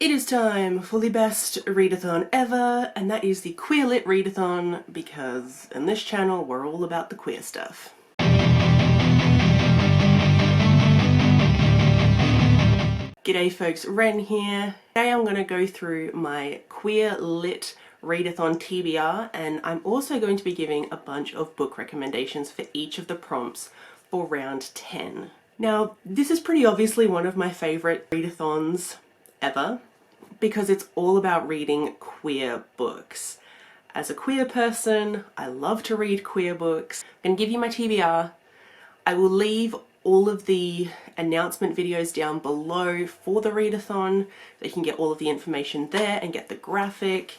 It is time for the best readathon ever, and that is the QueerLit Readathon, because in this channel we're all about the queer stuff. G'day folks, Wren here. Today I'm going to go through my QueerLit Readathon TBR, and I'm also going to be giving a bunch of book recommendations for each of the prompts for round 10. Now, this is pretty obviously one of my favourite readathons ever, because it's all about reading queer books. As a queer person, I love to read queer books. I'm going to give you my TBR. I will leave all of the announcement videos down below for the readathon, so you can get all of the information there and get the graphic.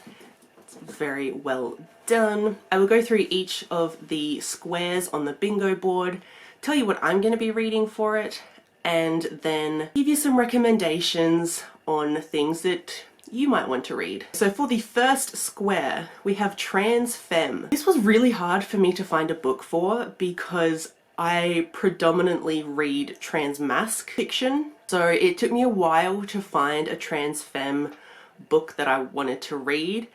It's very well done. I will go through each of the squares on the bingo board, tell you what I'm going to be reading for it, and then give you some recommendations on things that you might want to read. So for the first square, we have Transfemme. This was really hard for me to find a book for because I predominantly read transmasc fiction. So it took me a while to find a transfemme book that I wanted to read.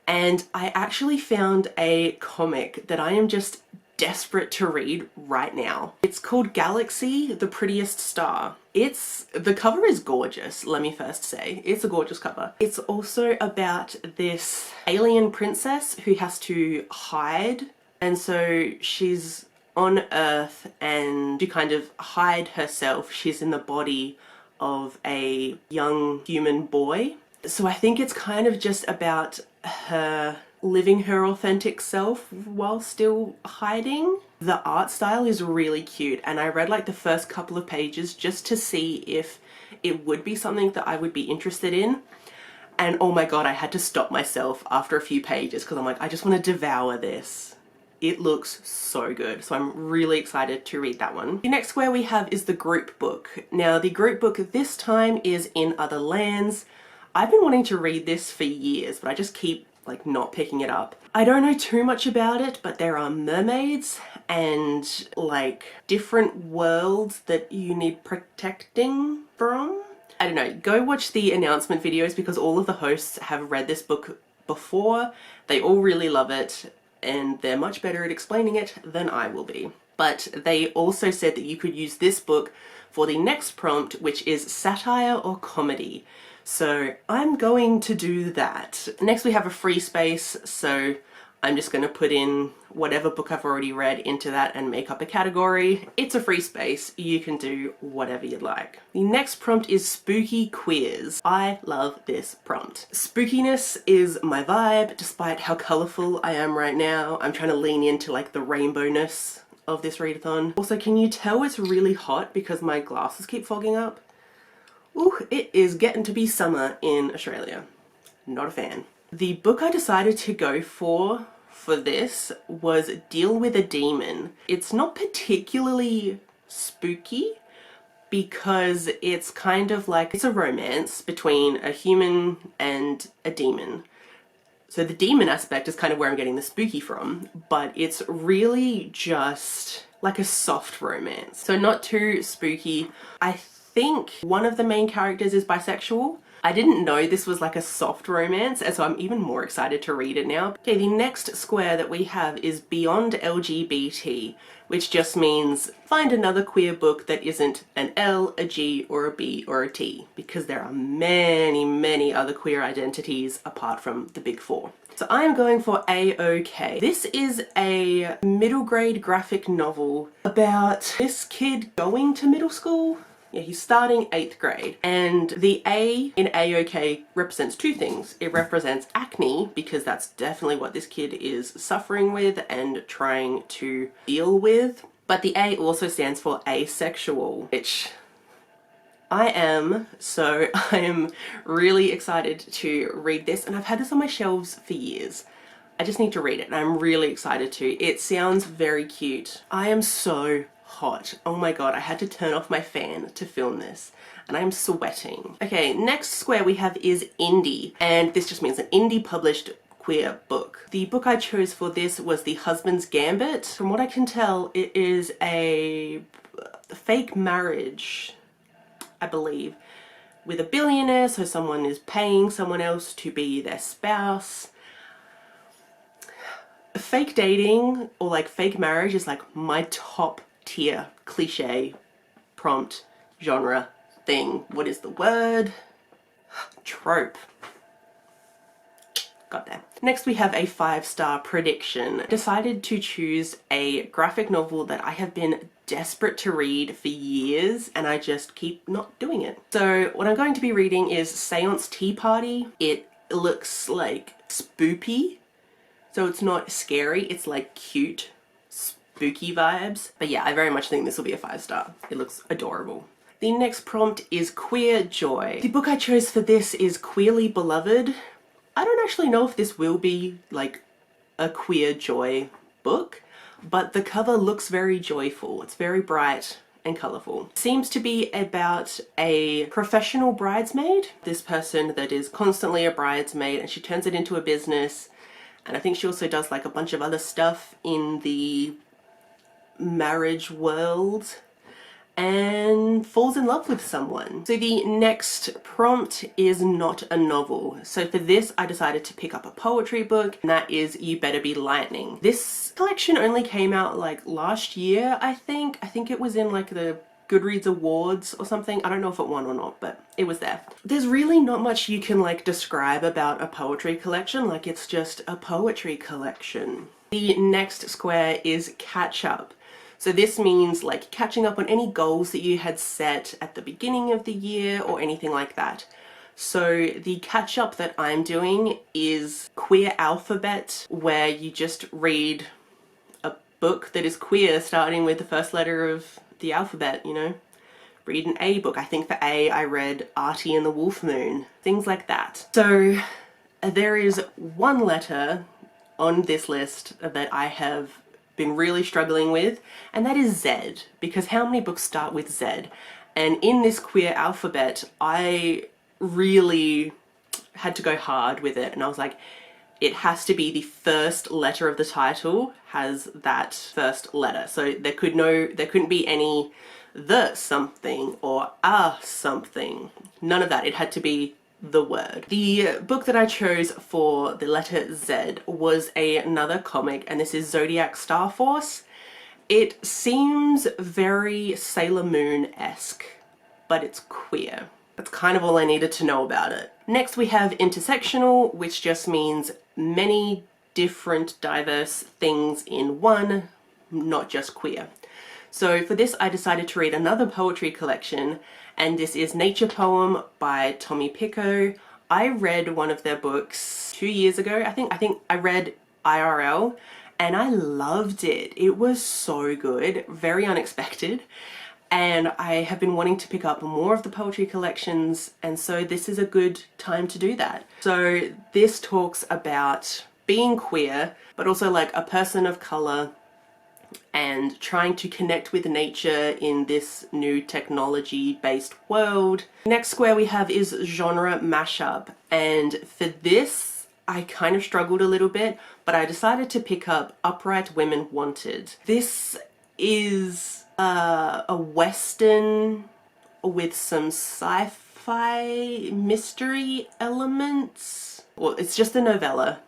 And I actually found a comic that I am just desperate to read right now. It's called Galaxy, the Prettiest Star. The cover is gorgeous, let me first say. It's a gorgeous cover. It's also about this alien princess who has to hide, and so she's on Earth and to kind of hide herself, she's in the body of a young human boy. So I think it's kind of just about her living her authentic self while still hiding. The art style is really cute, and I read like the first couple of pages just to see if it would be something that I would be interested in. And oh my god, I had to stop myself after a few pages because I'm like, I just want to devour this. It looks so good, so I'm really excited to read that one. The next square we have is the group book. Now the group book this time is In Other Lands. I've been wanting to read this for years, but I just keep like not picking it up. I don't know too much about it, but there are mermaids and like different worlds that you need protecting from. I don't know, go watch the announcement videos because all of the hosts have read this book before. They all really love it and they're much better at explaining it than I will be. But they also said that you could use this book for the next prompt, which is satire or comedy. So I'm going to do that. Next we have a free space, so I'm just going to put in whatever book I've already read into that and make up a category. It's a free space, you can do whatever you'd like. The next prompt is Spooky Queers. I love this prompt. Spookiness is my vibe, despite how colourful I am right now. I'm trying to lean into like the rainbowness of this readathon. Also, can you tell it's really hot because my glasses keep fogging up? Ooh, it is getting to be summer in Australia. Not a fan. The book I decided to go for this was Deal with a Demon. It's not particularly spooky because it's kind of like, it's a romance between a human and a demon. So the demon aspect is kind of where I'm getting the spooky from, but it's really just like a soft romance. So not too spooky. I think one of the main characters is bisexual. I didn't know this was like a soft romance, and so I'm even more excited to read it now. Okay, the next square that we have is Beyond LGBT, which just means find another queer book that isn't an L, a G, or a B, or a T, because there are many, many other queer identities apart from the big four. So I'm going for A-OK. This is a middle grade graphic novel about this kid going to middle school. Yeah, he's starting 8th grade, and the A in A-OK represents two things. It represents acne, because that's definitely what this kid is suffering with and trying to deal with. But the A also stands for asexual, which I am, so I am really excited to read this, and I've had this on my shelves for years. I just need to read it, and I'm really excited to. It sounds very cute. I am so hot. Oh my god, I had to turn off my fan to film this and I'm sweating. Okay, next square we have is indie, and this just means an indie published queer book. The book I chose for this was The Husband's Gambit. From what I can tell, it is a fake marriage, I believe, with a billionaire, so someone is paying someone else to be their spouse. Fake dating or like fake marriage is like my top tier cliche prompt genre thing. What is the word? Trope. Got there. Next we have a 5-star prediction. I decided to choose a graphic novel that I have been desperate to read for years and I just keep not doing it. So what I'm going to be reading is Seance Tea Party. It looks like spoopy, so it's not scary, it's like cute, spooky vibes. But yeah, I very much think this will be a 5-star. It looks adorable. The next prompt is Queer Joy. The book I chose for this is Queerly Beloved. I don't actually know if this will be like a queer joy book, but the cover looks very joyful. It's very bright and colourful. Seems to be about a professional bridesmaid. This person that is constantly a bridesmaid and she turns it into a business. And I think she also does like a bunch of other stuff in the marriage world and falls in love with someone. So the next prompt is not a novel. So for this, I decided to pick up a poetry book, and that is You Better Be Lightning. This collection only came out like last year, I think. I think it was in like the Goodreads Awards or something. I don't know if it won or not, but it was there. There's really not much you can like describe about a poetry collection. Like, it's just a poetry collection. The next square is Catch Up. So this means like catching up on any goals that you had set at the beginning of the year or anything like that. So the catch up that I'm doing is Queer Alphabet, where you just read a book that is queer starting with the first letter of the alphabet, you know? Read an A book. I think for A I read Artie and the Wolf Moon, things like that. So there is one letter on this list that I have been really struggling with, and that is Z, because how many books start with Z? And in this queer alphabet, I really had to go hard with it, and I was like, it has to be the first letter of the title has that first letter. So there couldn't be any the something or a something. None of that. It had to be the word. The book that I chose for the letter Z was another comic, and this is Zodiac Star Force. It seems very Sailor Moon-esque, but it's queer. That's kind of all I needed to know about it. Next we have Intersectional, which just means many different diverse things in one, not just queer. So for this I decided to read another poetry collection, and this is Nature Poem by Tommy Pico. I read one of their books 2 years ago, I think I read IRL, and I loved it. It was so good, very unexpected, and I have been wanting to pick up more of the poetry collections, and so this is a good time to do that. So this talks about being queer, but also like a person of colour and trying to connect with nature in this new technology-based world. Next square we have is genre mashup, and for this I kind of struggled a little bit, but I decided to pick up Upright Women Wanted. This is a western with some sci-fi mystery elements. Well, it's just a novella,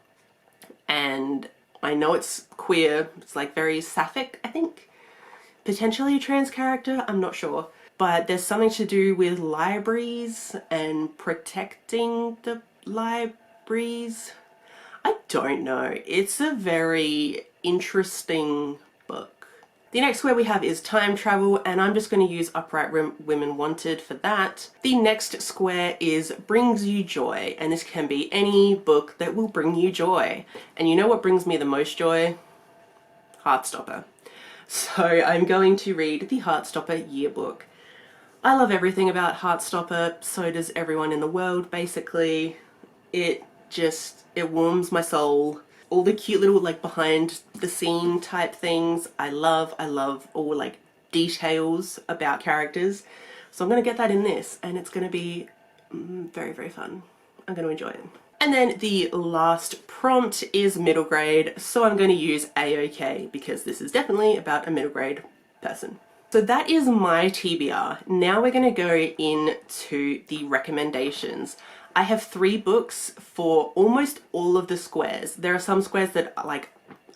and I know it's queer. It's like very sapphic, I think. Potentially a trans character, I'm not sure. But there's something to do with libraries and protecting the libraries. I don't know. It's a very interesting book. The next square we have is time travel, and I'm just going to use Upright Women Wanted for that. The next square is brings you joy, and this can be any book that will bring you joy. And you know what brings me the most joy? Heartstopper. So I'm going to read the Heartstopper yearbook. I love everything about Heartstopper, so does everyone in the world basically. It warms my soul. All the cute little like behind the scene type things I love all like details about characters. So I'm gonna get that in this, and it's gonna be very, very fun. I'm gonna enjoy it. And then the last prompt is middle grade, so I'm gonna use A-OK because this is definitely about a middle grade person. So that is my TBR. Now we're going to go into the recommendations. I have 3 books for almost all of the squares. There are some squares that like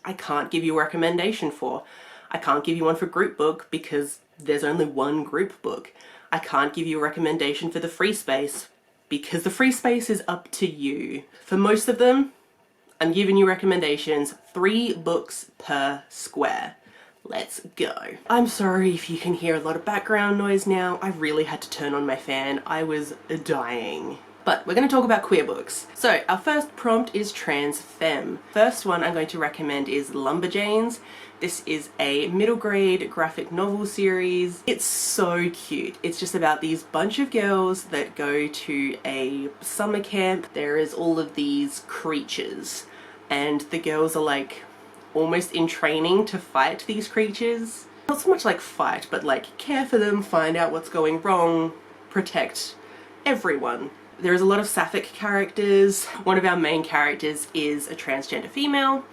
I can't give you a recommendation for. I can't give you one for group book because there's only one group book. I can't give you a recommendation for the free space because the free space is up to you. For most of them, I'm giving you recommendations, 3 books per square. Let's go. I'm sorry if you can hear a lot of background noise now. I really had to turn on my fan. I was dying. But we're going to talk about queer books. So our first prompt is Transfemme. First one I'm going to recommend is Lumberjanes. This is a middle grade graphic novel series. It's so cute. It's just about these bunch of girls that go to a summer camp. There is all of these creatures and the girls are like almost in training to fight these creatures. Not so much like fight, but like care for them, find out what's going wrong, protect everyone. There's a lot of sapphic characters. One of our main characters is a transgender female,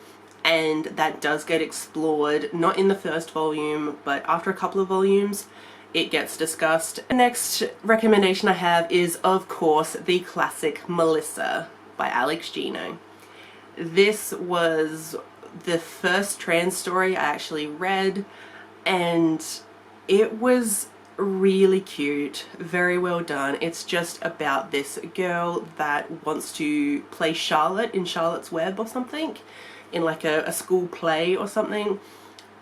and that does get explored, not in the first volume, but after a couple of volumes it gets discussed. The next recommendation I have is, of course, the classic Melissa by Alex Gino. This was the first trans story I actually read, and it was really cute, very well done. It's just about this girl that wants to play Charlotte in Charlotte's Web or something, in like a school play or something,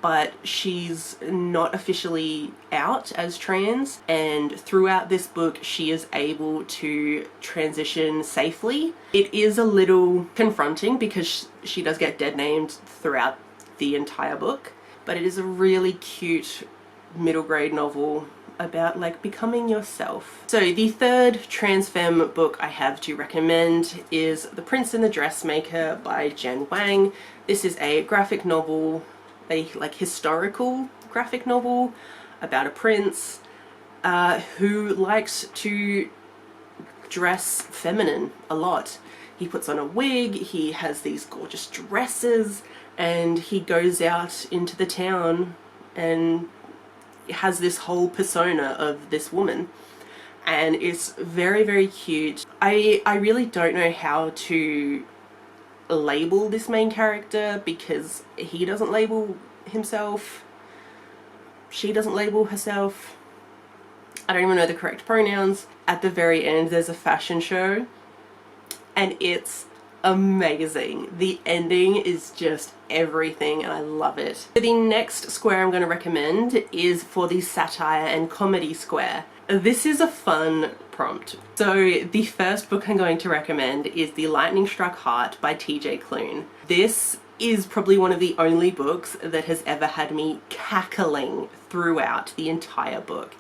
but she's not officially out as trans, and throughout this book she is able to transition safely. It is a little confronting because she does get dead named throughout the entire book, but it is a really cute middle grade novel about like becoming yourself. So the third Transfemme book I have to recommend is The Prince and the Dressmaker by Jen Wang. This is a graphic novel, a like historical graphic novel about a prince who likes to dress feminine a lot. He puts on a wig, he has these gorgeous dresses, and he goes out into the town and has this whole persona of this woman, and it's very, very cute. I really don't know how to label this main character because he doesn't label himself, she doesn't label herself. I don't even know the correct pronouns. At the very end there's a fashion show and it's amazing. The ending is just everything and I love it. The next square I'm going to recommend is for the satire and comedy square. This is a fun prompt. So the first book I'm going to recommend is The Lightning Struck Heart by TJ Klune. This is probably one of the only books that has ever had me cackling throughout the entire book.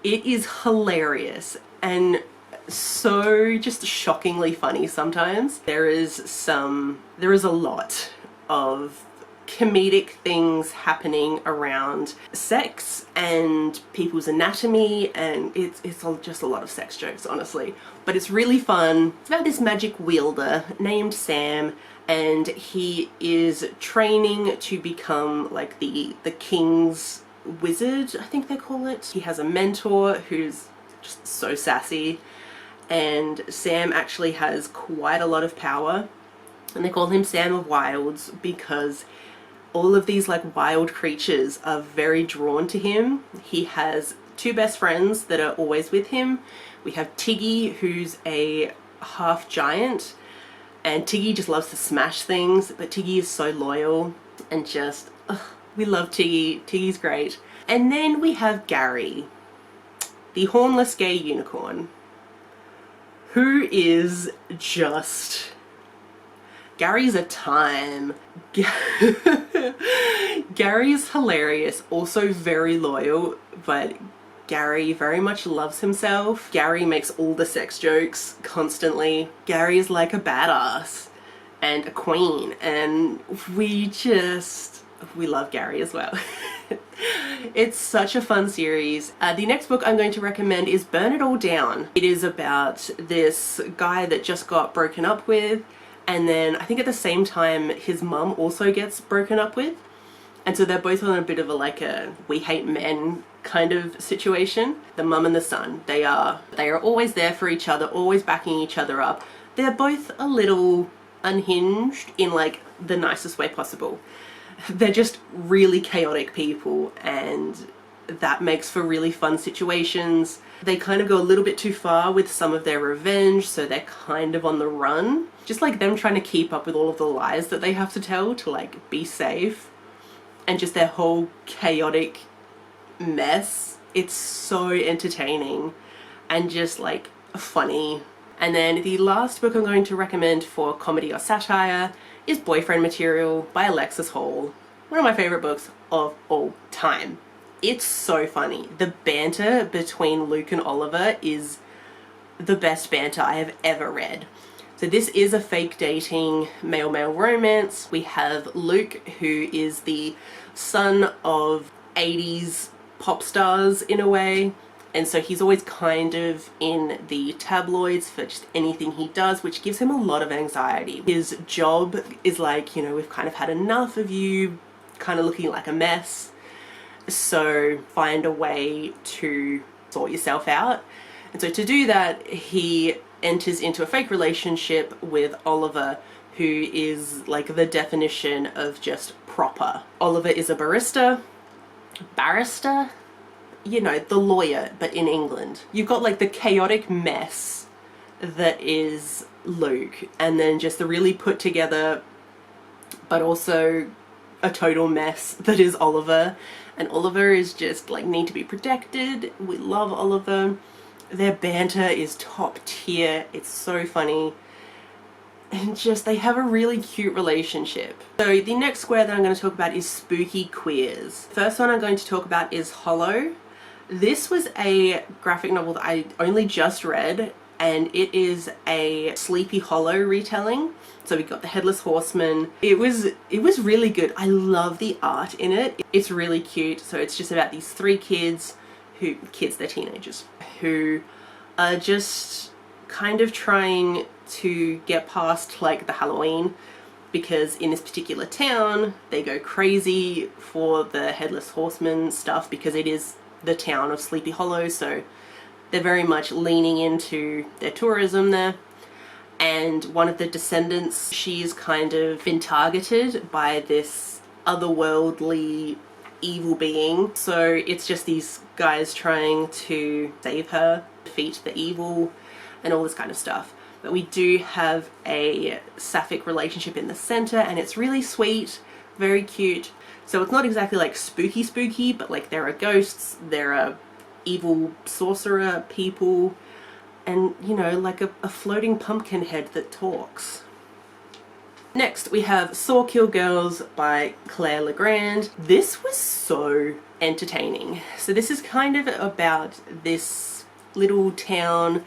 It is hilarious and so just shockingly funny sometimes. There is a lot of comedic things happening around sex and people's anatomy, and it's just a lot of sex jokes, honestly. But it's really fun. It's about this magic wielder named Sam, and he is training to become like the king's wizard, I think they call it. He has a mentor who's just so sassy, and Sam actually has quite a lot of power, and they call him Sam of Wilds because all of these like wild creatures are very drawn to him. He has 2 best friends that are always with him. We have Tiggy, who's a half giant, and Tiggy just loves to smash things, but Tiggy is so loyal and just, we love Tiggy. Tiggy's great. And then we have Gary, the hornless gay unicorn, who is just... Gary's a time. Gary's hilarious, also very loyal, but Gary very much loves himself. Gary makes all the sex jokes constantly. Gary is like a badass and a queen, and we love Gary as well. It's such a fun series. The next book I'm going to recommend is Burn It All Down. It is about this guy that just got broken up with, and then I think at the same time his mum also gets broken up with, And so they're both on a bit of a like a we hate men kind of situation. The mum and the son, they are always there for each other, always backing each other up. They're both a little unhinged in like the nicest way possible. They're just really chaotic people, and that makes for really fun situations. They kind of go a little bit too far with some of their revenge, so they're kind of on the run. Just like them trying to keep up with all of the lies that they have to tell to like be safe, and just their whole chaotic mess. It's so entertaining and just like funny. And then the last book I'm going to recommend for comedy or satire is Boyfriend Material by Alexis Hall. One of my favorite books of all time. It's so funny. The banter between Luke and Oliver is the best banter I have ever read. So this is a fake dating male-male romance. We have Luke, who is the son of 80s pop stars in a way. And so he's always kind of in the tabloids for just anything he does, which gives him a lot of anxiety. His job is like, you know, we've kind of had enough of you kind of looking like a mess. So find a way to sort yourself out. And so to do that, he enters into a fake relationship with Oliver, who is like the definition of just proper. Oliver is a barrister, you know, the lawyer, but in England. You've got like the chaotic mess that is Luke, and then just the really put together but also a total mess that is Oliver. And Oliver is just like need to be protected. We love Oliver. Their banter is top tier. It's so funny. And just they have a really cute relationship. So the next square that I'm going to talk about is spooky queers. First one I'm going to talk about is Hollow. This was a graphic novel that I only just read, and it is a Sleepy Hollow retelling. So we got the Headless Horseman. It was really good. I love the art in it. It's really cute. So it's just about these three kids, they're teenagers, who are just kind of trying to get past like the Halloween, because in this particular town they go crazy for the Headless Horseman stuff because it is the town of Sleepy Hollow, so they're very much leaning into their tourism there. And one of the descendants, she's kind of been targeted by this otherworldly evil being, so it's just these guys trying to save her, defeat the evil, and all this kind of stuff. But we do have a sapphic relationship in the center, and it's really sweet, very cute. So it's not exactly like spooky, but like there are ghosts, there are evil sorcerer people, and you know, like a floating pumpkin head that talks. Next we have Saw Kill Girls by Claire Legrand. This was so entertaining. So this is kind of about this little town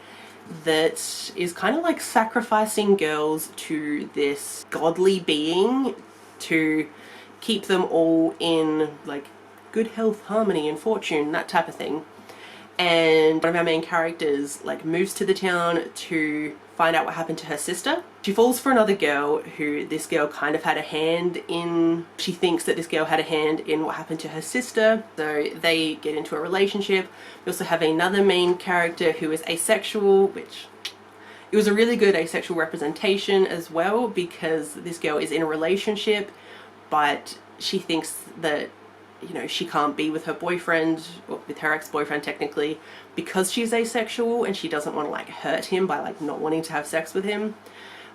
that is kind of like sacrificing girls to this godly being to keep them all in like good health, harmony and fortune, that type of thing. And one of our main characters like moves to the town to find out what happened to her sister. She falls for another girl who this girl kind of had a hand in. She thinks that this girl had a hand in what happened to her sister, so they get into a relationship. We also have another main character who is asexual, which it was a really good asexual representation as well, because this girl is in a relationship but she thinks that, you know, she can't be with her boyfriend, or with her ex-boyfriend technically, because she's asexual, and she doesn't want to like hurt him by like not wanting to have sex with him.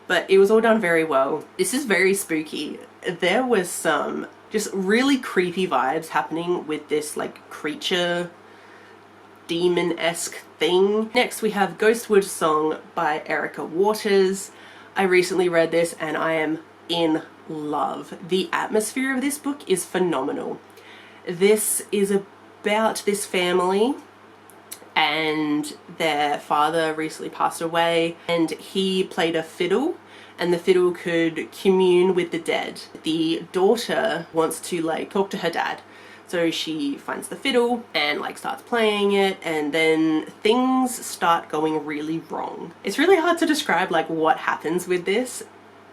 But it was all done very well. This is very spooky. There was some just really creepy vibes happening with this like creature demon-esque thing. Next we have Ghostwood Song by Erica Waters. I recently read this and I am in love. The atmosphere of this book is phenomenal. This is about this family, and their father recently passed away, and he played a fiddle, and the fiddle could commune with the dead. The daughter wants to like talk to her dad, so she finds the fiddle and like starts playing it, and then things start going really wrong. It's really hard to describe like what happens with this,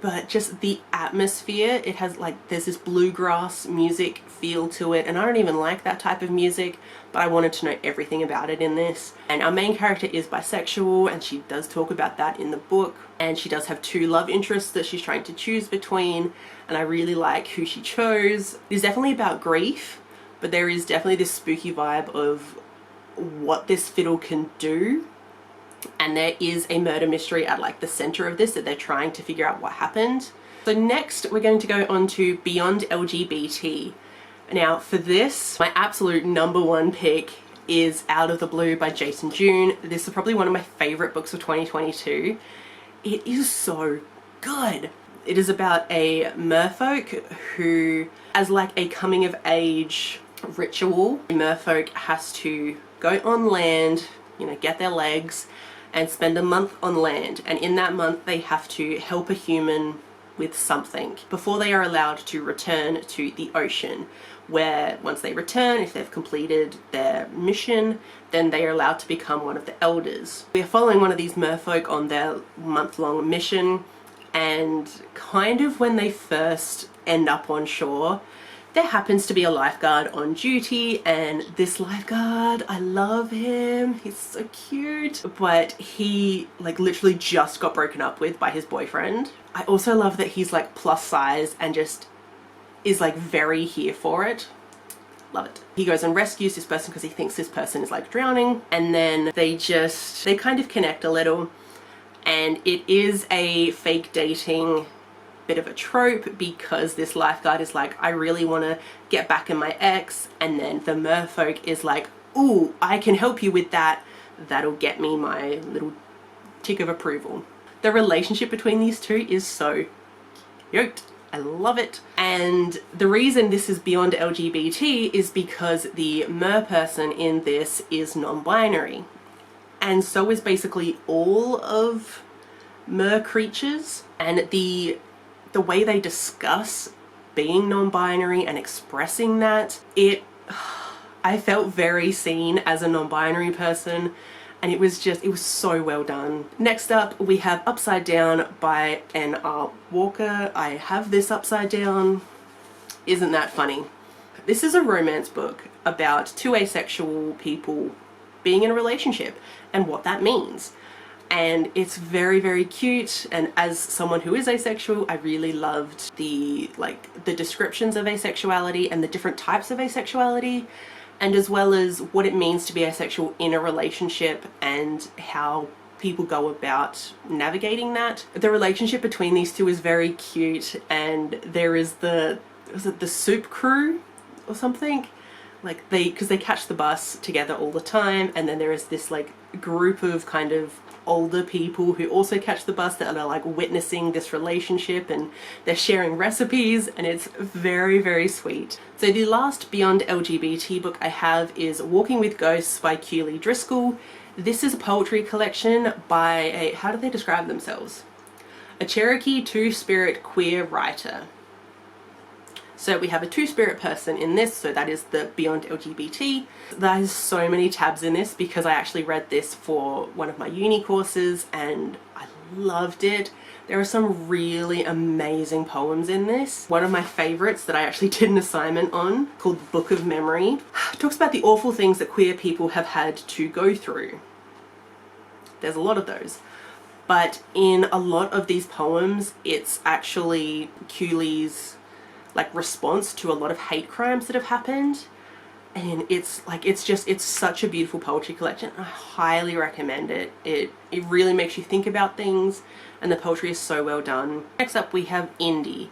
but just the atmosphere, it has like, there's this bluegrass music feel to it, and I don't even like that type of music, but I wanted to know everything about it in this. And our main character is bisexual, and she does talk about that in the book, and she does have 2 love interests that she's trying to choose between, and I really like who she chose. It is definitely about grief, but there is definitely this spooky vibe of what this fiddle can do. And there is a murder mystery at like the center of this that they're trying to figure out what happened. So next we're going to go on to Beyond LGBT. Now for this, my absolute #1 pick is Out of the Blue by Jason June. This is probably one of my favorite books of 2022. It is so good. It is about a merfolk who, as like a coming of age ritual, merfolk has to go on land, you know, get their legs, and spend a month on land, and in that month they have to help a human with something before they are allowed to return to the ocean, where once they return, if they've completed their mission, then they are allowed to become one of the elders. We are following one of these merfolk on their month-long mission, and kind of when they first end up on shore, there happens to be a lifeguard on duty, and this lifeguard, I love him, he's so cute, but he like literally just got broken up with by his boyfriend. I also love that he's like plus size and just is like very here for it. Love it. He goes and rescues this person because he thinks this person is like drowning, and then they kind of connect a little, and it is a fake dating bit of a trope because this lifeguard is like, I really want to get back in my ex, and then the merfolk is like, ooh, I can help you with that, that'll get me my little tick of approval. The relationship between these 2 is so cute. I love it. And the reason this is Beyond LGBT is because the mer person in this is non-binary, and so is basically all of mer creatures, and the way they discuss being non-binary and expressing that, I felt very seen as a non-binary person, and it was so well done. Next up we have Upside Down by N.R. Walker. I have this upside down. Isn't that funny? This is a romance book about 2 asexual people being in a relationship and what that means. And it's very, very cute, and as someone who is asexual, I really loved the descriptions of asexuality and the different types of asexuality, and as well as what it means to be asexual in a relationship and how people go about navigating that. The relationship between these 2 is very cute, and there is the soup crew or something? Like because they catch the bus together all the time, and then there is this like group of kind of older people who also catch the bus that are like witnessing this relationship, and they're sharing recipes, and it's very, very sweet. So the last Beyond LGBT book I have is Walking with Ghosts by QueerLit Driscoll. This is a poetry collection by a, how do they describe themselves? A Cherokee Two-Spirit queer writer. So we have a two-spirit person in this, so that is the Beyond LGBT. There's so many tabs in this because I actually read this for one of my uni courses and I loved it. There are some really amazing poems in this. One of my favorites that I actually did an assignment on, called Book of Memory, talks about the awful things that queer people have had to go through. There's a lot of those. But in a lot of these poems, it's actually QueerLit's like response to a lot of hate crimes that have happened, and it's such a beautiful poetry collection. I highly recommend it. It really makes you think about things, and the poetry is so well done. Next up we have Indie.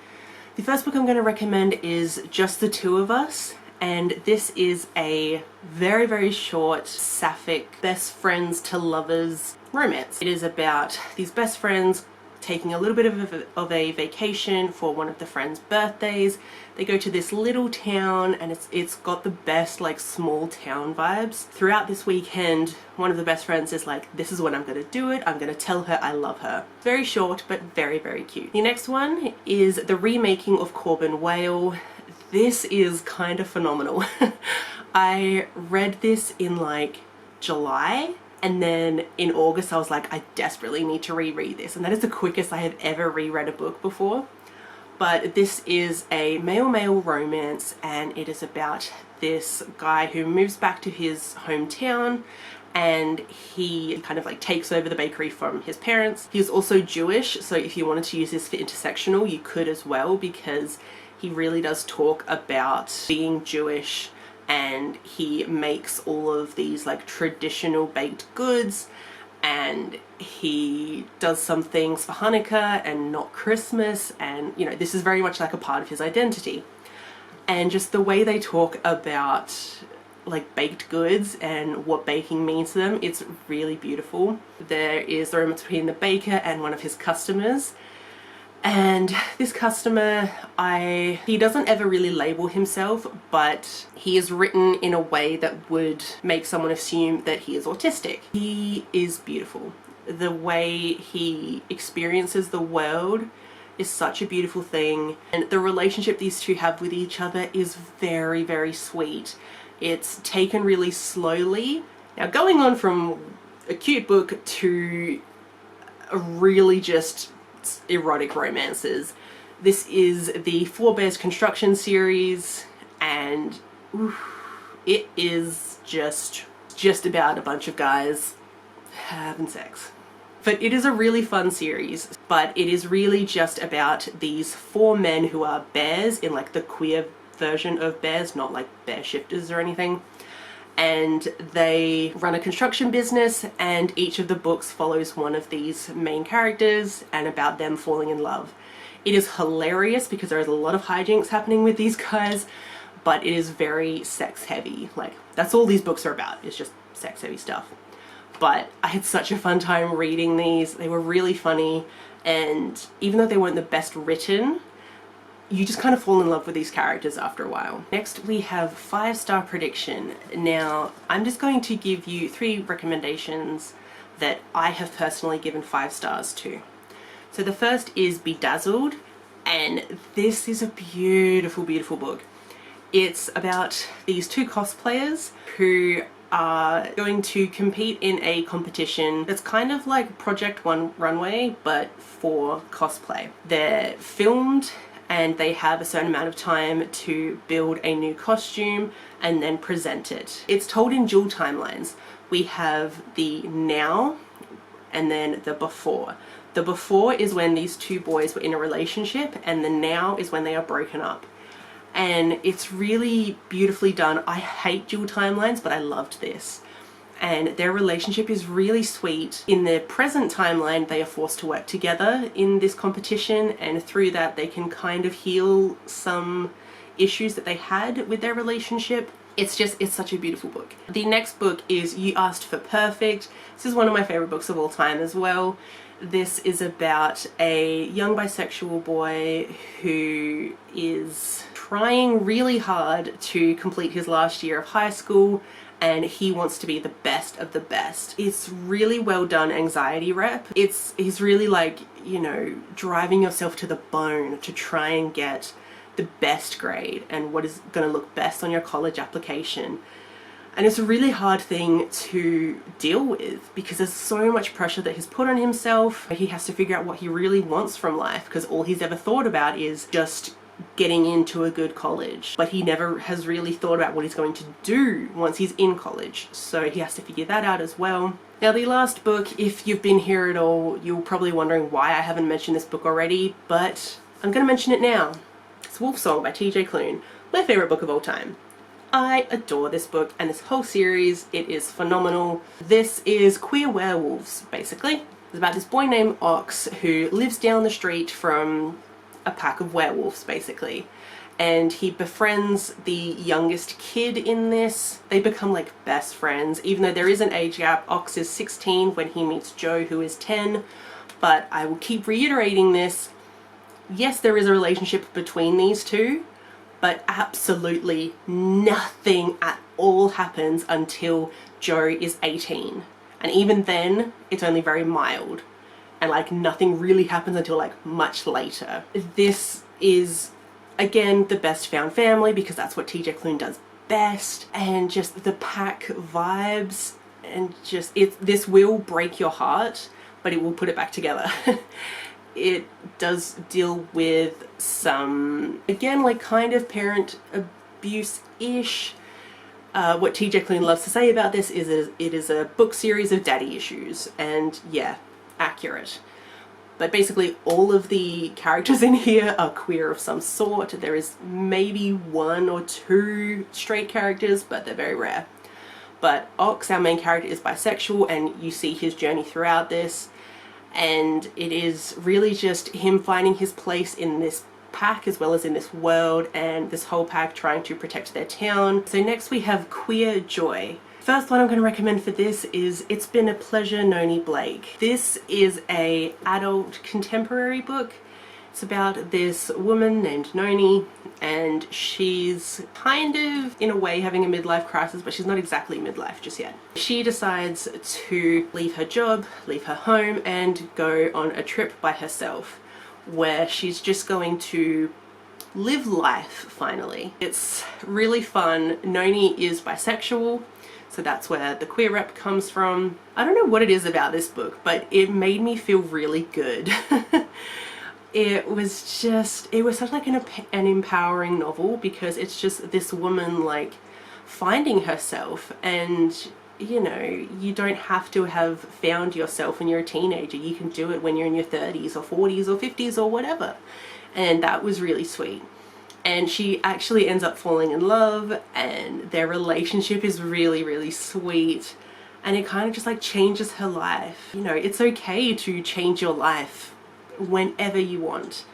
The first book I'm going to recommend is Just the Two of Us, and this is a very, very short sapphic best friends to lovers romance. It is about these best friends taking a little bit of a vacation for one of the friends' birthdays. They go to this little town, and it's got the best like small town vibes. Throughout this weekend, one of the best friends is like, this is when I'm gonna do it, I'm gonna tell her I love her. Very short but very, very cute. The next one is the remaking of Corbin Whale. This is kind of phenomenal. I read this in like July, And then in August I was like, I desperately need to reread this, and that is the quickest I have ever reread a book before. But this is a male-male romance, and it is about this guy who moves back to his hometown, and he kind of like takes over the bakery from his parents. He's also Jewish, so if you wanted to use this for intersectional, you could as well, because he really does talk about being Jewish, and he makes all of these like traditional baked goods, and he does some things for Hanukkah and not Christmas, and you know, this is very much like a part of his identity. And just the way they talk about like baked goods and what baking means to them, it's really beautiful. There is the romance between the baker and one of his customers, and this customer, he doesn't ever really label himself, but he is written in a way that would make someone assume that he is autistic. He is beautiful. The way he experiences the world is such a beautiful thing, and the relationship these two have with each other is very, very sweet. It's taken really slowly. Now, going on from a cute book to a really just erotic romances, this is the Four Bears Construction series, and it is just about a bunch of guys having sex. But it is a really fun series, but it is really just about these four men who are bears in like the queer version of bears, not like bear shifters or anything. And they run a construction business, and each of the books follows one of these main characters and about them falling in love. It is hilarious because there is a lot of hijinks happening with these guys, but it is very sex heavy. Like, that's all these books are about, it's just sex heavy stuff. But I had such a fun time reading these. They were really funny, and even though they weren't the best written, you just kind of fall in love with these characters after a while. Next we have 5-star prediction. Now I'm just going to give you 3 recommendations that I have personally given 5 stars to. So the first is Bedazzled, and this is a beautiful, beautiful book. It's about these 2 cosplayers who are going to compete in a competition that's kind of like Project One Runway, but for cosplay. They're filmed, and they have a certain amount of time to build a new costume and then present it. It's told in dual timelines. We have the now and then the before. The before is when these 2 boys were in a relationship, and the now is when they are broken up. And it's really beautifully done. I hate dual timelines, but I loved this. And their relationship is really sweet. In their present timeline, they are forced to work together in this competition, and through that they can kind of heal some issues that they had with their relationship. It's such a beautiful book. The next book is You Asked for Perfect. This is one of my favorite books of all time as well. This is about a young bisexual boy who is trying really hard to complete his last year of high school, and he wants to be the best of the best. It's really well done anxiety rep. He's really like, you know, driving yourself to the bone to try and get the best grade and what is going to look best on your college application. And it's a really hard thing to deal with because there's so much pressure that he's put on himself. He has to figure out what he really wants from life, because all he's ever thought about is just getting into a good college, but he never has really thought about what he's going to do once he's in college, so he has to figure that out as well. Now the last book, if you've been here at all, you're probably wondering why I haven't mentioned this book already, but I'm going to mention it now. It's Wolf Song by TJ Klune, my favourite book of all time. I adore this book and this whole series. It is phenomenal. This is queer werewolves, basically. It's about this boy named Ox who lives down the street from a pack of werewolves, basically, and he befriends the youngest kid in this. They become like best friends, even though there is an age gap. Ox is 16 when he meets Joe, who is 10, but I will keep reiterating this. Yes, there is a relationship between these two, but absolutely nothing at all happens until Joe is 18, and even then it's only very mild. And like nothing really happens until like much later. This is again the best found family because that's what TJ Klune does best, and just the pack vibes and just this will break your heart, but it will put it back together. It does deal with some, again, like kind of parent abuse-ish. What TJ Klune loves to say about this is it is a book series of daddy issues, and yeah, accurate. But basically all of the characters in here are queer of some sort. There is maybe 1 or 2 straight characters, but they're very rare. But Ox, our main character, is bisexual, and you see his journey throughout this, and it is really just him finding his place in this pack as well as in this world, and this whole pack trying to protect their town. So next we have Queer Joy. First one I'm going to recommend for this is It's Been a Pleasure, Noni Blake. This is a adult contemporary book. It's about this woman named Noni, and she's kind of, in a way, having a midlife crisis, but she's not exactly midlife just yet. She decides to leave her job, leave her home, and go on a trip by herself, where she's just going to live life, finally. It's really fun. Noni is bisexual, so that's where the queer rep comes from. I don't know what it is about this book, but it made me feel really good. It was such like an empowering novel, because it's just this woman like finding herself, and you know, you don't have to have found yourself when you're a teenager. You can do it when you're in your 30s or 40s or 50s or whatever. And that was really sweet. And she actually ends up falling in love, and their relationship is really, really sweet. And it kind of just like changes her life. You know, it's okay to change your life whenever you want.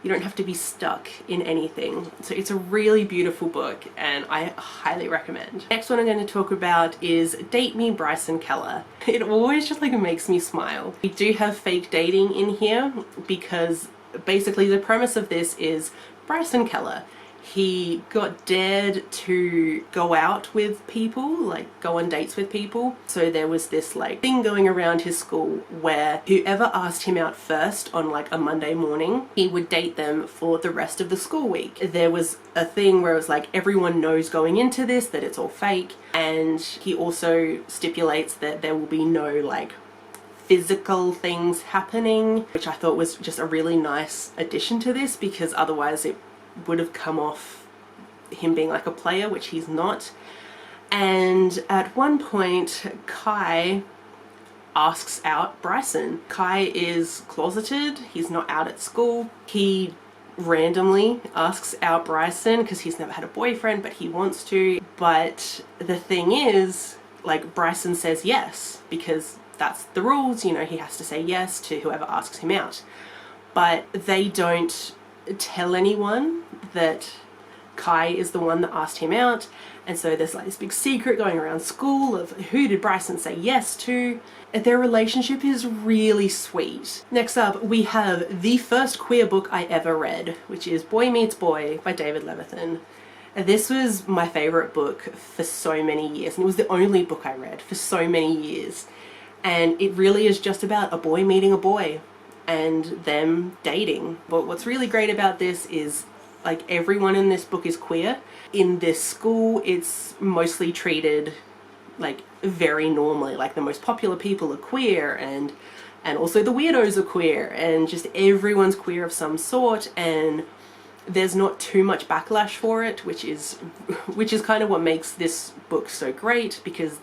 You don't have to be stuck in anything. So it's a really beautiful book, and I highly recommend. Next one I'm going to talk about is Date Me, Bryson Keller. It always just like makes me smile. We do have fake dating in here, because basically the premise of this is Bryson Keller. He got dared to go out with people, like go on dates with people. So there was this like thing going around his school where whoever asked him out first on like a Monday morning, he would date them for the rest of the school week. There was a thing where it was like everyone knows going into this that it's all fake, and he also stipulates that there will be no like physical things happening, which I thought was just a really nice addition to this, because otherwise it would have come off him being like a player, which he's not. And at one point Kai asks out Bryson. Kai is closeted, he's not out at school. He randomly asks out Bryson because he's never had a boyfriend, but he wants to. But the thing is, like, Bryson says yes, because that's the rules, you know, he has to say yes to whoever asks him out. But they don't tell anyone that Kai is the one that asked him out, and so there's like this big secret going around school of who did Bryson say yes to. Their relationship is really sweet. Next up we have the first queer book I ever read, which is Boy Meets Boy by David Levithan. This was my favorite book for so many years, and it was the only book I read for so many years. And it really is just about a boy meeting a boy and them dating. But what's really great about this is like everyone in this book is queer. In this school it's mostly treated like very normally, like the most popular people are queer, and also the weirdos are queer, and just everyone's queer of some sort, and there's not too much backlash for it, which is kind of what makes this book so great, because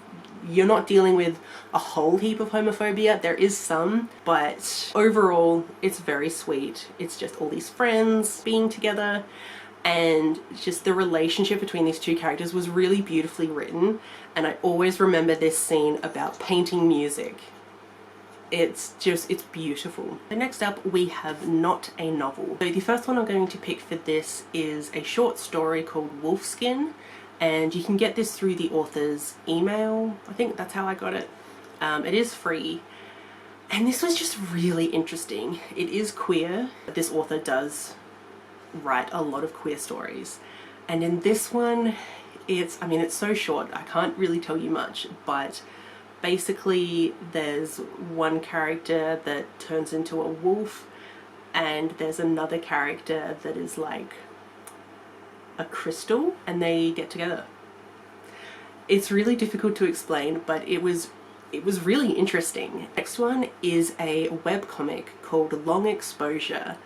you're not dealing with a whole heap of homophobia. There is some, but overall it's very sweet. It's just all these friends being together, and just the relationship between these two characters was really beautifully written. And I always remember this scene about painting music. It's beautiful. So next up we have Not a Novel. So the first one I'm going to pick for this is a short story called Wolfskin, and you can get this through the author's email. I think that's how I got it. It is free, and this was just really interesting. It is queer. This author does write a lot of queer stories, and in this one it's so short I can't really tell you much, but basically there's one character that turns into a wolf, and there's another character that is like a crystal, and they get together. It's really difficult to explain, but it was it was really interesting. Next one is a webcomic called Long Exposure.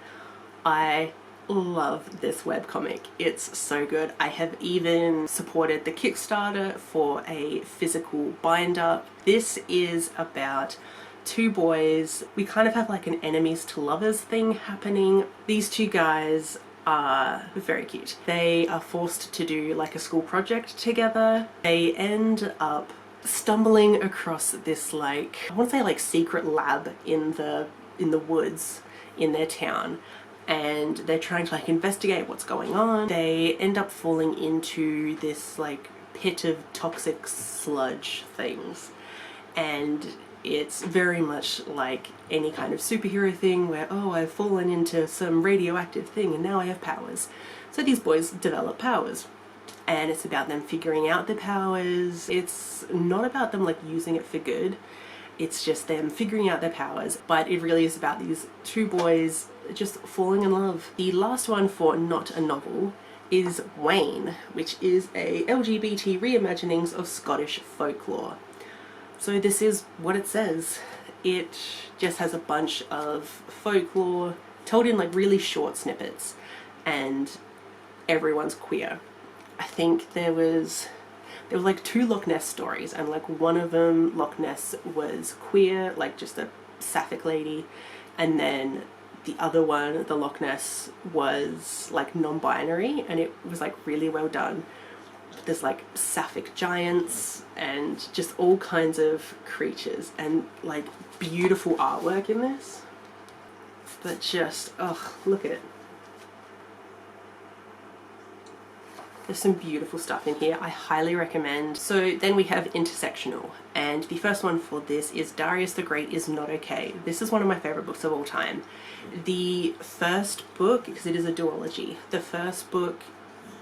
I love this webcomic. It's so good. I have even supported the Kickstarter for a physical binder. This is about two boys. We kind of have like an enemies to lovers thing happening. These two guys are very cute. They are forced to do like a school project together. They end up stumbling across this, like, I want to say like secret lab in the woods in their town, and they're trying to like investigate what's going on. They end up falling into this like pit of toxic sludge things, and it's very much like any kind of superhero thing where, oh, I've fallen into some radioactive thing and now I have powers. So these boys develop powers, and it's about them figuring out their powers. It's not about them like using it for good, it's just them figuring out their powers, but it really is about these two boys just falling in love. The last one for not a novel is Wren, which is a LGBT reimaginings of Scottish folklore. So this is what it says. It just has a bunch of folklore told in like really short snippets, and everyone's queer. I think there was like two Loch Ness stories, and like one of them, Loch Ness was queer, like just a sapphic lady, and then the other one, the Loch Ness, was like non-binary, and it was like really well done. There's like sapphic giants and just all kinds of creatures, and like beautiful artwork in this, but just, oh, look at it. There's some beautiful stuff in here. I highly recommend. So then we have Intersectional, and the first one for this is Darius the Great is Not Okay. This is one of my favorite books of all time. The first book, because it is a duology, the first book,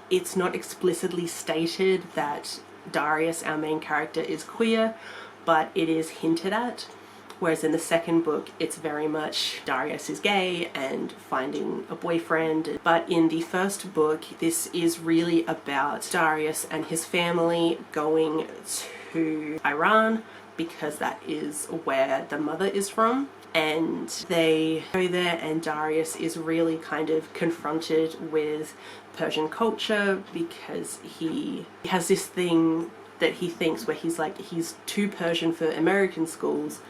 it's not explicitly stated that Darius, our main character, is queer, but it is hinted at. Whereas in the second book, it's very much Darius is gay and finding a boyfriend. But in the first book, this is really about Darius and his family going to Iran, because that is where the mother is from. And they go there, and Darius is really kind of confronted with Persian culture, because he has this thing that he thinks where he's like, he's too Persian for American schools,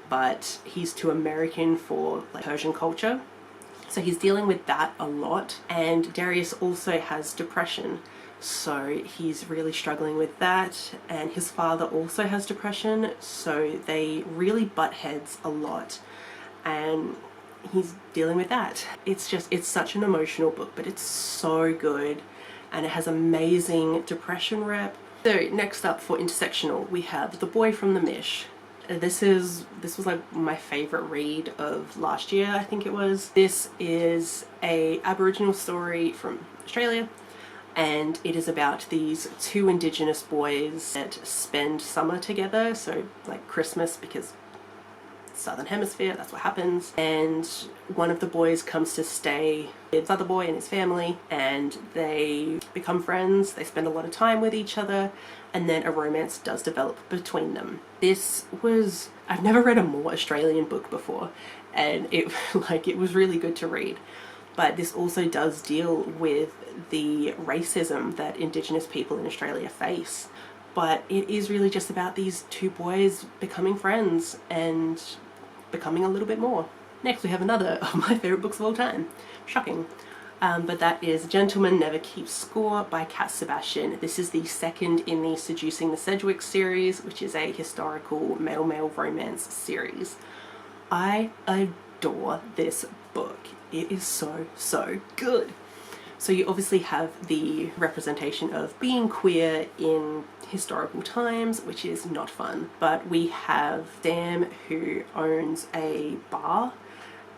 but he's too American for like Persian culture. So he's dealing with that a lot. And Darius also has depression, so he's really struggling with that. And his father also has depression, so they really butt heads a lot, and he's dealing with that. It's just, it's such an emotional book, but it's so good, and it has amazing depression rep. So next up for Intersectional, we have The Boy from the Mish. This was like my favorite read of last year, I think it was. This is a Aboriginal story from Australia, and it is about these two Indigenous boys that spend summer together, so like Christmas, because Southern Hemisphere, that's what happens. And one of the boys comes to stay with the other boy and his family, and they become friends. They spend a lot of time with each other, and then a romance does develop between them. This was, I've never read a more Australian book before, and it was really good to read. But this also does deal with the racism that Indigenous people in Australia face. But it is really just about these two boys becoming friends and becoming a little bit more. Next we have another of my favourite books of all time. Shocking. But that is Gentleman Never Keeps Score by Cat Sebastian. This is the second in the Seducing the Sedgwick series, which is a historical male-male romance series. I adore this book. It is so, so good. So you obviously have the representation of being queer in historical times, which is not fun. But we have Sam, who owns a bar,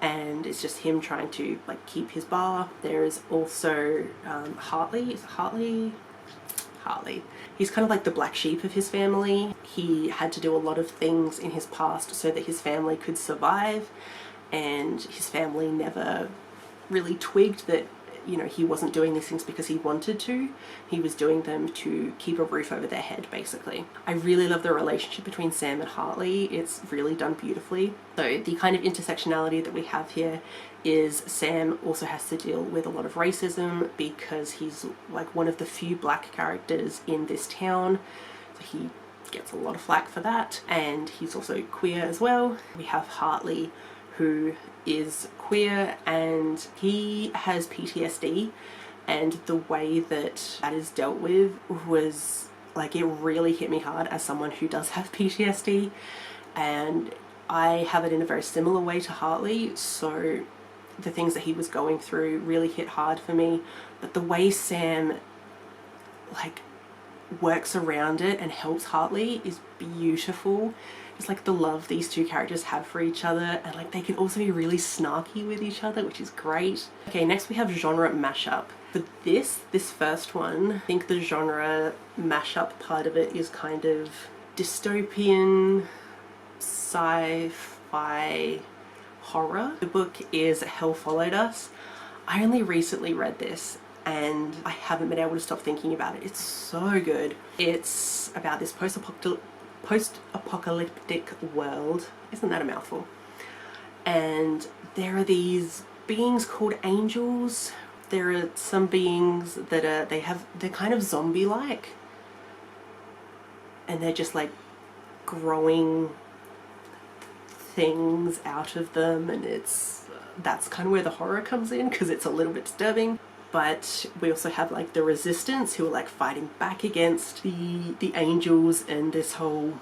and it's just him trying to like keep his bar. There is also Hartley. He's kind of like the black sheep of his family. He had to do a lot of things in his past so that his family could survive, and his family never really twigged that you know, he wasn't doing these things because he wanted to. He was doing them to keep a roof over their head, basically. I really love the relationship between Sam and Hartley. It's really done beautifully. So the kind of intersectionality that we have here is Sam also has to deal with a lot of racism because he's like one of the few black characters in this town. So he gets a lot of flack for that, and he's also queer as well. We have Hartley, who is queer, and he has PTSD, and the way that that is dealt with was like, it really hit me hard as someone who does have PTSD, and I have it in a very similar way to Hartley. So the things that he was going through really hit hard for me, but the way Sam like works around it and helps Hartley is beautiful. It's like the love these two characters have for each other, and like they can also be really snarky with each other, which is great. Okay, next we have genre mashup. For this first one, I think the genre mashup part of it is kind of dystopian, sci-fi, horror. The book is Hell Followed Us. I only recently read this and I haven't been able to stop thinking about it. It's so good. It's about this post-apocalyptic world. Isn't that a mouthful? And there are these beings called angels. There are some beings that are, they're kind of zombie-like, and they're just like growing things out of them, and that's kind of where the horror comes in, because it's a little bit disturbing. But we also have like the resistance, who are like fighting back against the angels, and this whole,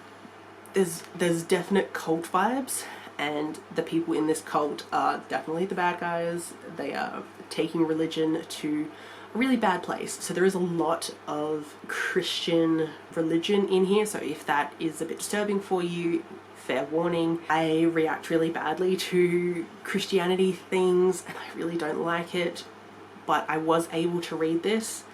there's definite cult vibes, and the people in this cult are definitely the bad guys. They are taking religion to a really bad place. So there is a lot of Christian religion in here, so if that is a bit disturbing for you, fair warning. I react really badly to Christianity things and I really don't like it, but I was able to read this,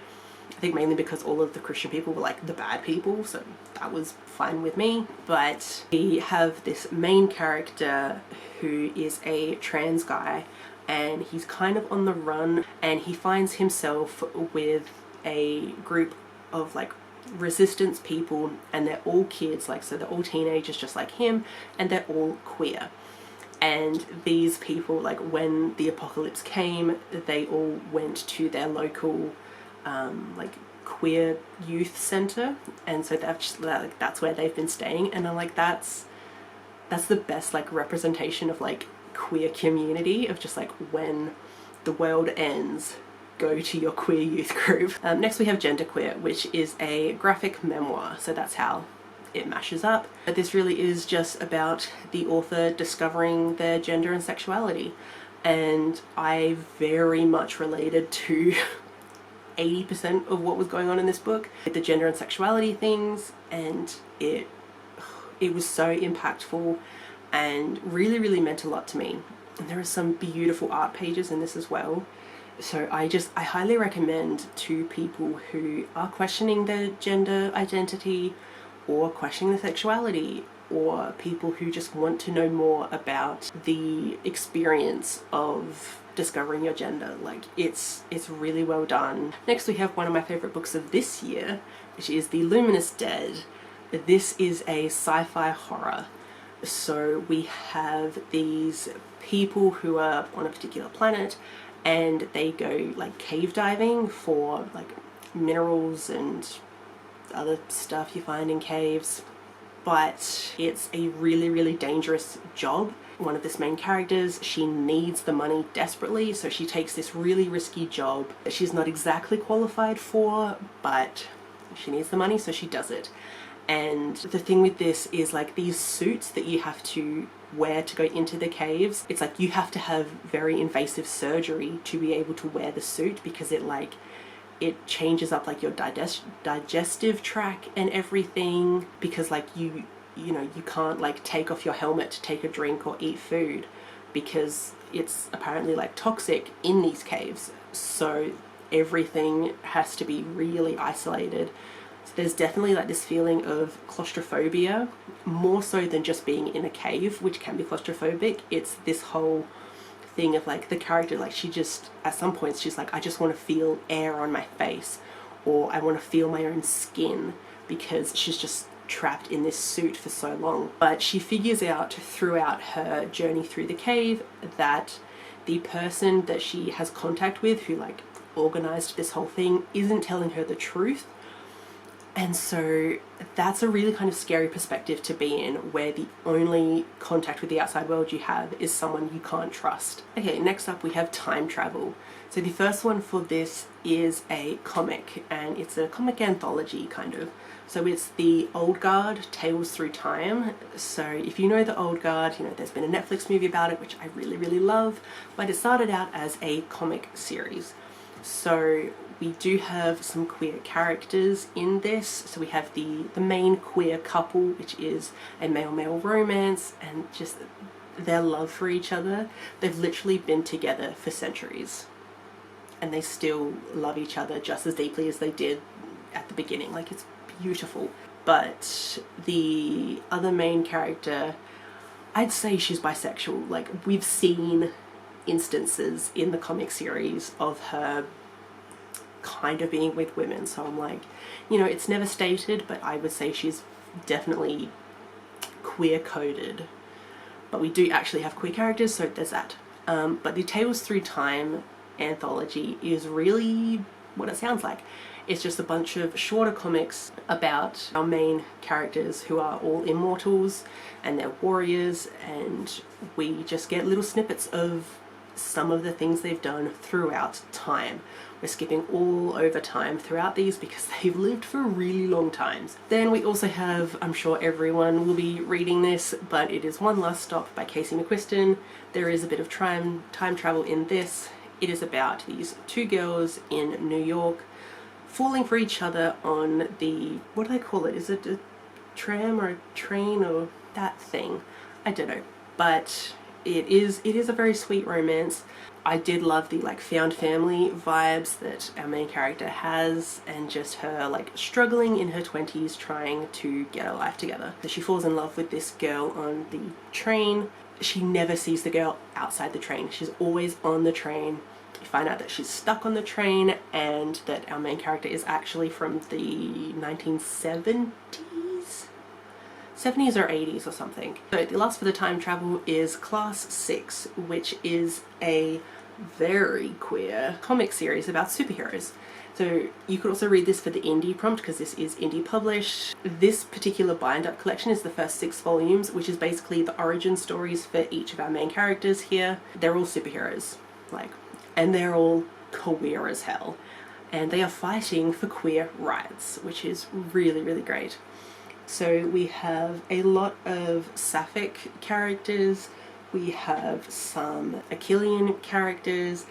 I think mainly because all of the Christian people were like the bad people, so that was fine with me. But we have this main character who is a trans guy, and he's kind of on the run, and he finds himself with a group of like resistance people, and they're all kids, like, so they're all teenagers just like him, and they're all queer. And these people, like, when the apocalypse came, they all went to their local like queer youth center, and so they've just, like, that's where they've been staying, and I'm like, that's the best like representation of like queer community, of just like, when the world ends, go to your queer youth group. Next we have Genderqueer, which is a graphic memoir, so that's how it mashes up. But this really is just about the author discovering their gender and sexuality, and I very much related to 80% of what was going on in this book with the gender and sexuality things, and it was so impactful and really meant a lot to me. And there are some beautiful art pages in this as well. So I highly recommend to people who are questioning their gender identity, or questioning their sexuality, or people who just want to know more about the experience of discovering your gender. Like, it's really well done. Next we have one of my favorite books of this year, which is The Luminous Dead. This is a sci-fi horror. So we have these people who are on a particular planet, and they go like cave diving for like minerals and other stuff you find in caves, but it's a really dangerous job. One of this main characters, she needs the money desperately, so she takes this really risky job that she's not exactly qualified for, but she needs the money, so she does it. And the thing with this is, like, these suits that you have to wear to go into the caves, it's like you have to have very invasive surgery to be able to wear the suit, because it changes up like your digestive tract and everything, because like you know, you can't like take off your helmet to take a drink or eat food, because it's apparently like toxic in these caves. So everything has to be really isolated. So there's definitely like this feeling of claustrophobia, more so than just being in a cave, which can be claustrophobic. It's this whole thing of like the character, like she just, at some points she's like, I just want to feel air on my face, or I want to feel my own skin, because she's just trapped in this suit for so long. But she figures out throughout her journey through the cave that the person that she has contact with, who like organized this whole thing, isn't telling her the truth. And so that's a really kind of scary perspective to be in, where the only contact with the outside world you have is someone you can't trust. Okay, next up we have time travel. So the first one for this is a comic, and it's a comic anthology kind of. So it's the Old Guard, Tales Through Time. So if you know the Old Guard, you know there's been a Netflix movie about it, which I really, really love, but it started out as a comic series. So we do have some queer characters in this. So we have the main queer couple, which is a male-male romance, and just their love for each other. They've literally been together for centuries, and they still love each other just as deeply as they did at the beginning. Like, it's beautiful. But the other main character, I'd say she's bisexual. Like, we've seen instances in the comic series of her kind of being with women, so I'm like, you know, it's never stated, but I would say she's definitely queer coded. But we do actually have queer characters, so there's that. But the Tales Through Time anthology is really what it sounds like. It's just a bunch of shorter comics about our main characters, who are all immortals and they're warriors, and we just get little snippets of some of the things they've done throughout time. We're skipping all over time throughout these because they've lived for really long times. Then we also have, I'm sure everyone will be reading this, but it is One Last Stop by Casey McQuiston. There is a bit of time travel in this. It is about these two girls in New York falling for each other on the, what do they call it? Is it a tram or a train or that thing? I don't know. But it is a very sweet romance. I did love the like found family vibes that our main character has, and just her like struggling in her 20s trying to get her life together. So she falls in love with this girl on the train. She never sees the girl outside the train. She's always on the train. You find out that she's stuck on the train, and that our main character is actually from the 1970s? 70s or 80s or something. So the last for the time travel is Class 6, which is a very queer comic series about superheroes. So you could also read this for the indie prompt, because this is indie published. This particular bind-up collection is the first 6 volumes, which is basically the origin stories for each of our main characters here. They're all superheroes, like, and they're all queer as hell. And they are fighting for queer rights, which is really, really great. So we have a lot of sapphic characters, we have some Achillean characters,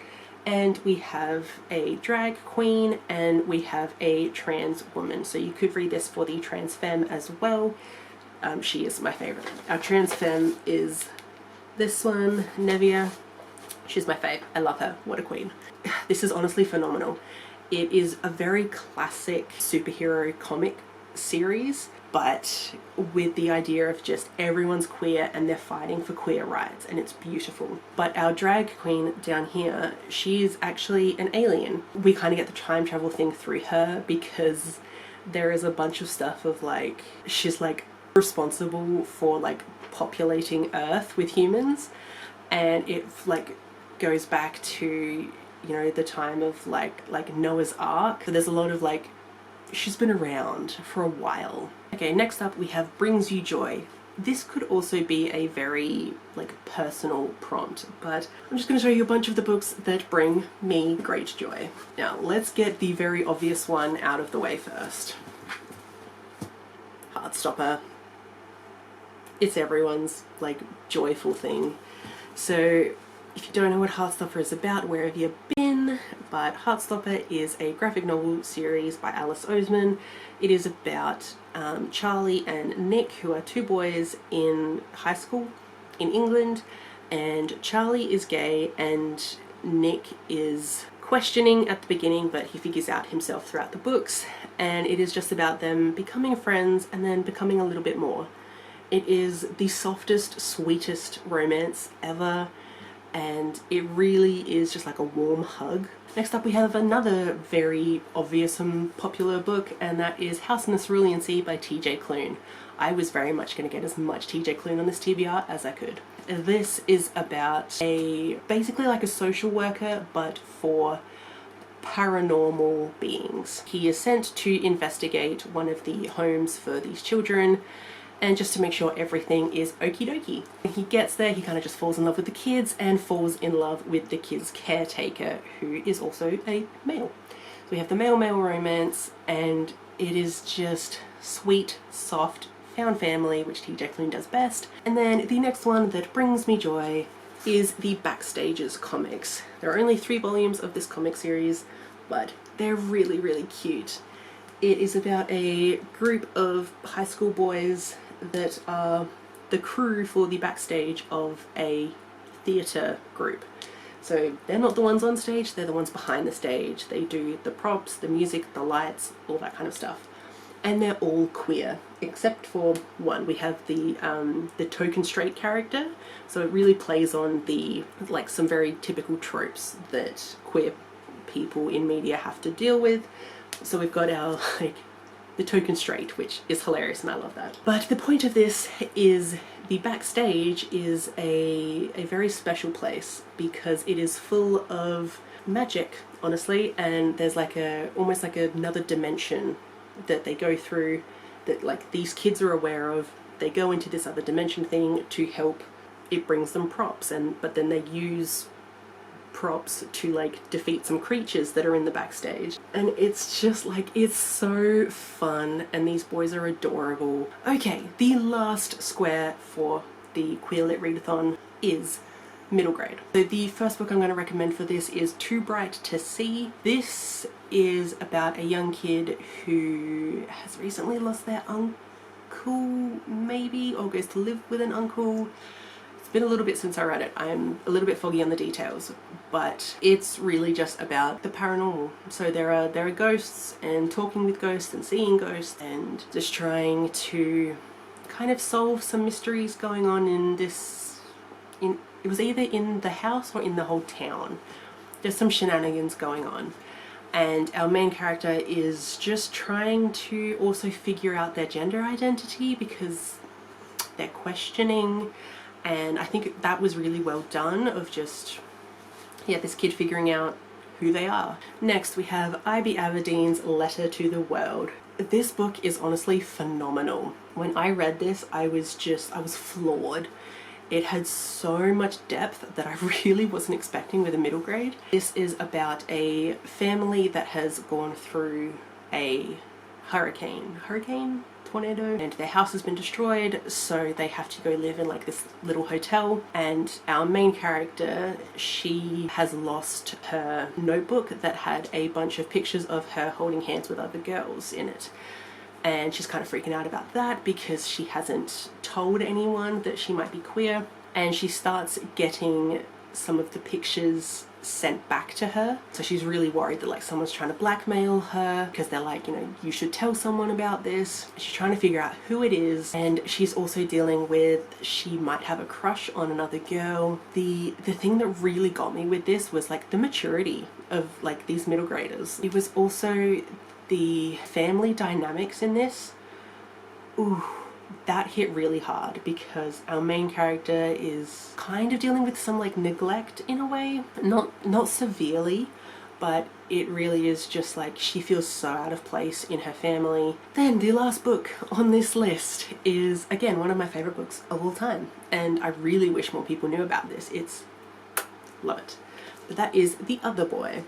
and we have a drag queen, and we have a trans woman. So you could read this for the Transfemme as well. She is my favorite. Our Transfemme is this one, Nevia. She's my fave. I love her. What a queen. This is honestly phenomenal. It is a very classic superhero comic series, but with the idea of just everyone's queer and they're fighting for queer rights, and it's beautiful. But our drag queen down here, she's actually an alien. We kind of get the time travel thing through her, because there is a bunch of stuff of like, she's like responsible for like populating Earth with humans, and it like goes back to, you know, the time of like Noah's Ark. So there's a lot of like, she's been around for a while. Okay, next up we have Brings You Joy. This could also be a very like personal prompt, but I'm just going to show you a bunch of the books that bring me great joy. Now let's get the very obvious one out of the way first. Heartstopper. It's everyone's like joyful thing. So if you don't know what Heartstopper is about, where have you been? But Heartstopper is a graphic novel series by Alice Oseman. It is about Charlie and Nick, who are 2 boys in high school in England, and Charlie is gay and Nick is questioning at the beginning, but he figures out himself throughout the books, and it is just about them becoming friends and then becoming a little bit more. It is the softest, sweetest romance ever. and it really is just like a warm hug. Next up we have another very obvious and popular book, and that is House in the Cerulean Sea by TJ Klune. I was very much going to get as much TJ Klune on this TBR as I could. This is about basically like a social worker, but for paranormal beings. He is sent to investigate one of the homes for these children, and just to make sure everything is okie dokie. When he gets there, he kind of just falls in love with the kids and falls in love with the kids' caretaker, who is also a male. So we have the male-male romance, and it is just sweet, soft, found family, which TJ Klune does best. And then the next one that brings me joy is the Backstages comics. There are only 3 volumes of this comic series, but they're really, really cute. It is about a group of high school boys that are the crew for the backstage of a theatre group. So they're not the ones on stage, they're the ones behind the stage. They do the props, the music, the lights, all that kind of stuff. And they're all queer, except for one. We have the token straight character, so it really plays on the, like, some very typical tropes that queer people in media have to deal with. So we've got our, like, the token straight, which is hilarious and I love that. But the point of this is the backstage is a very special place because it is full of magic, honestly, and there's like almost like another dimension that they go through that, like, these kids are aware of. They go into this other dimension thing to help. It brings them props, but then they use props to, like, defeat some creatures that are in the backstage, and it's just like, it's so fun, and these boys are adorable. Okay, the last square for the QueerLit Readathon is middle grade. So the first book I'm going to recommend for this is Too Bright to See. This is about a young kid who has recently lost their uncle, maybe, or goes to live with an uncle. It's been a little bit since I read it. I'm a little bit foggy on the details, but it's really just about the paranormal. So there are ghosts, and talking with ghosts and seeing ghosts, and just trying to kind of solve some mysteries going on in this, it was either in the house or in the whole town. There's some shenanigans going on, and our main character is just trying to also figure out their gender identity because they're questioning. And I think that was really well done, of just, yeah, this kid figuring out who they are. Next we have I.B. Aberdeen's Letter to the World. This book is honestly phenomenal. When I read this, I was floored. It had so much depth that I really wasn't expecting with a middle grade. This is about a family that has gone through a tornado, and their house has been destroyed, so they have to go live in, like, this little hotel. And our main character, she has lost her notebook that had a bunch of pictures of her holding hands with other girls in it. And she's kind of freaking out about that because she hasn't told anyone that she might be queer, and she starts getting some of the pictures sent back to her. So she's really worried that, like, someone's trying to blackmail her because they're like, you know, you should tell someone about this. She's trying to figure out who it is, and she's also dealing with, she might have a crush on another girl. The thing that really got me with this was, like, the maturity of, like, these middle graders. It was also the family dynamics in this. Ooh, that hit really hard because our main character is kind of dealing with some, like, neglect in a way. Not severely, but it really is just like she feels so out of place in her family. Then the last book on this list is, again, one of my favorite books of all time, and I really wish more people knew about this. Love it. But that is The Other Boy.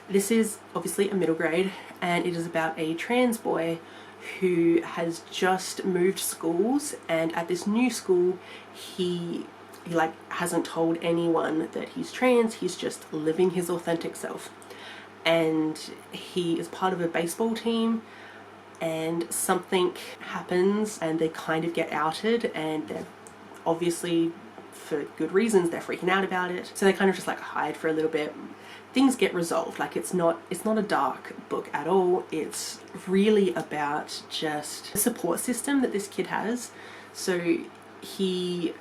This is obviously a middle grade, and it is about a trans boy who has just moved schools, and at this new school he like hasn't told anyone that he's trans. He's just living his authentic self, and he is part of a baseball team, and something happens and they kind of get outed, and they're obviously, for good reasons, they're freaking out about it, so they kind of just, like, hide for a little bit. Things get resolved. Like, it's not a dark book at all. It's really about just the support system that this kid has. So he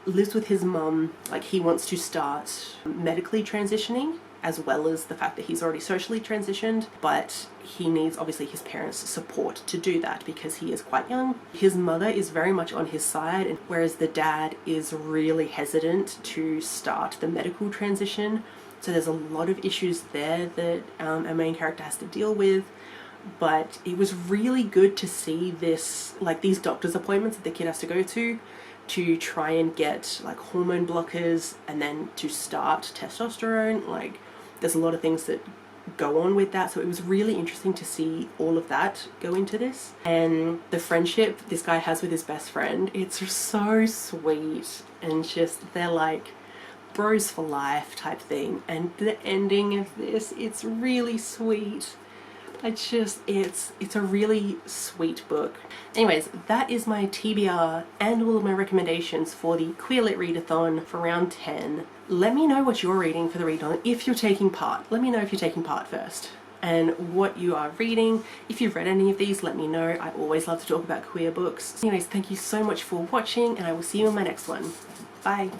lives with his mum. Like, he wants to start medically transitioning, as well as the fact that he's already socially transitioned, but he needs obviously his parents' support to do that because he is quite young. His mother is very much on his side, whereas the dad is really hesitant to start the medical transition. So there's a lot of issues there that our main character has to deal with. But it was really good to see this, like these doctor's appointments that the kid has to go to try and get like hormone blockers and then to start testosterone. Like, there's a lot of things that go on with that, so it was really interesting to see all of that go into this. And the friendship this guy has with his best friend, it's so sweet, and just they're like bros for life type thing. And the ending of this, it's really sweet. It's a really sweet book. Anyways, that is my TBR and all of my recommendations for the QueerLit Readathon for round 10. Let me know what you're reading for the readathon if you're taking part. Let me know if you're taking part first and what you are reading. If you've read any of these, let me know. I always love to talk about queer books. Anyways, thank you so much for watching, and I will see you in my next one. Bye.